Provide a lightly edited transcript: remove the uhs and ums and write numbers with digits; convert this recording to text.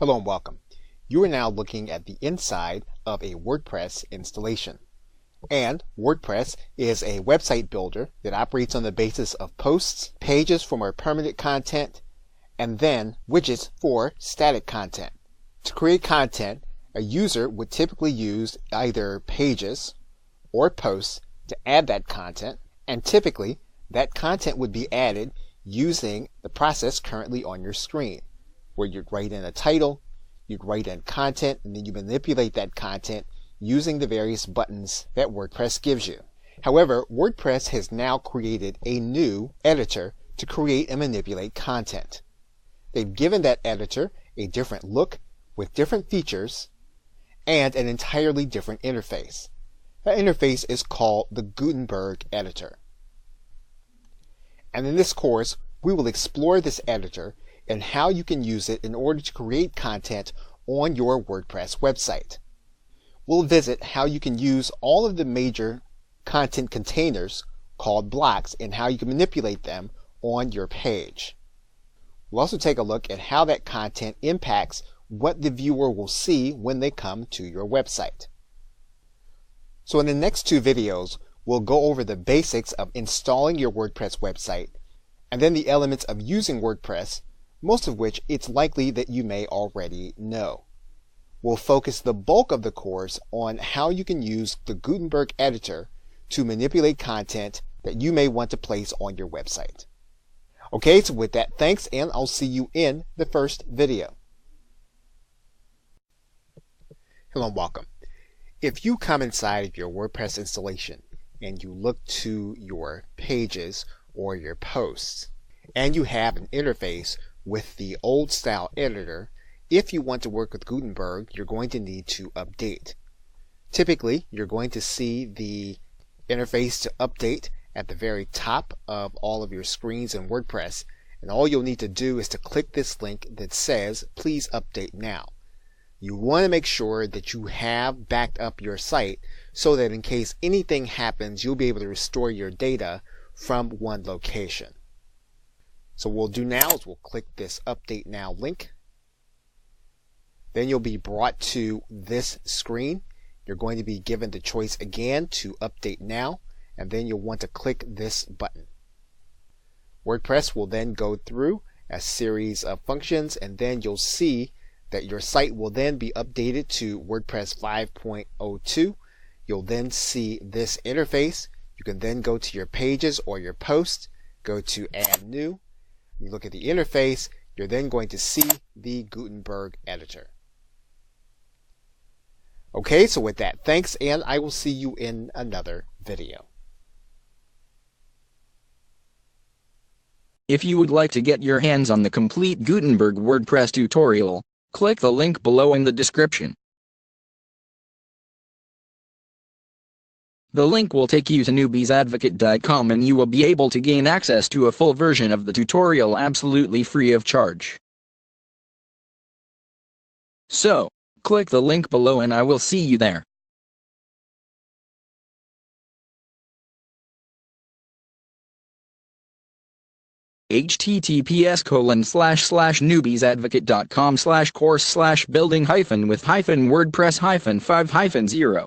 Hello and welcome. You are now looking at the inside of a WordPress installation. And WordPress is a website builder that operates on the basis of posts, pages for more permanent content, and then widgets for static content. To create content, a user would typically use either pages or posts to add that content, and typically that content would be added using the process currently on your screen, where you'd write in a title, you'd write in content, and then you manipulate that content using the various buttons that WordPress gives you. However, WordPress has now created a new editor to create and manipulate content. They've given that editor a different look with different features and an entirely different interface. That interface is called the Gutenberg editor. And in this course, we will explore this editor and how you can use it in order to create content on your WordPress website. We'll visit how you can use all of the major content containers called blocks and how you can manipulate them on your page. We'll also take a look at how that content impacts what the viewer will see when they come to your website. So in the next two videos, we'll go over the basics of installing your WordPress website and then the elements of using WordPress, most of which it's likely that you may already know. We'll focus the bulk of the course on how you can use the Gutenberg editor to manipulate content that you may want to place on your website. Okay, so with that, thanks, and I'll see you in the first video. Hello and welcome. If you come inside of your WordPress installation and you look to your pages or your posts and you have an interface with the old style editor, if you want to work with Gutenberg, you're going to need to update. Typically, you're going to see the interface to update at the very top of all of your screens in WordPress, and all you'll need to do is to click this link that says please update now. You want to make sure that you have backed up your site so that in case anything happens, you'll be able to restore your data from one location. So what we'll do now is we'll click this update now link. Then you'll be brought to this screen. You're going to be given the choice again to update now, and then you'll want to click this button. WordPress will then go through a series of functions, and then you'll see that your site will then be updated to WordPress 5.0. You'll then see this interface. You can then go to your pages or your posts, go to add new. You look at the interface, you're then going to see the Gutenberg editor. Okay, so with that, thanks, and I will see you in another video. If you would like to get your hands on the complete Gutenberg WordPress tutorial, click the link below in the description. The link will take you to newbiesadvocate.com and you will be able to gain access to a full version of the tutorial absolutely free of charge. So, click the link below and I will see you there. https://newbiesadvocate.com/course/building-with-WordPress-5.0